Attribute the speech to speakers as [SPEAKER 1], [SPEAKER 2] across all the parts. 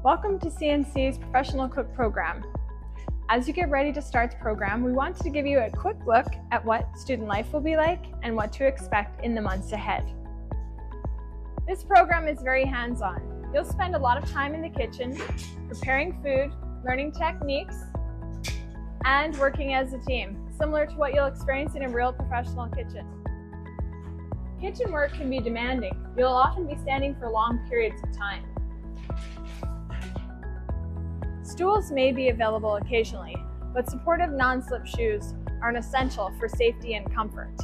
[SPEAKER 1] Welcome to CNC's Professional Cook program. As you get ready to start the program, we wanted to give you a quick look at what student life will be like and what to expect in the months ahead. This program is very hands-on. You'll spend a lot of time in the kitchen, preparing food, learning techniques, and working as a team, similar to what you'll experience in a real professional kitchen. Kitchen work can be demanding. You'll often be standing for long periods of time. Stools may be available occasionally, but supportive non-slip shoes are an essential for safety and comfort.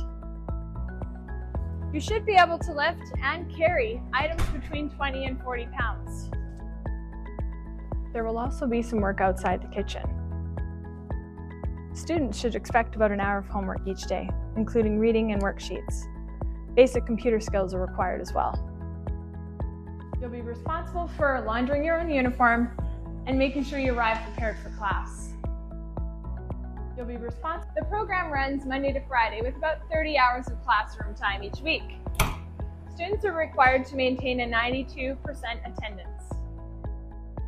[SPEAKER 1] You should be able to lift and carry items between 20 and 40 pounds. There will also be some work outside the kitchen. Students should expect about an hour of homework each day, including reading and worksheets. Basic computer skills are required as well. You'll be responsible for laundering your own uniform and making sure you arrive prepared for class. You'll be responsible. The program runs Monday to Friday with about 30 hours of classroom time each week. Students are required to maintain a 92% attendance.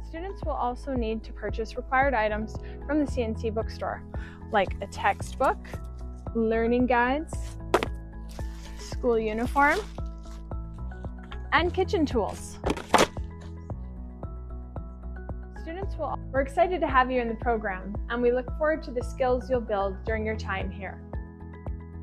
[SPEAKER 1] Students will also need to purchase required items from the CNC bookstore, like a textbook, learning guides, school uniform, and kitchen tools. We're excited to have you in the program, and we look forward to the skills you'll build during your time here.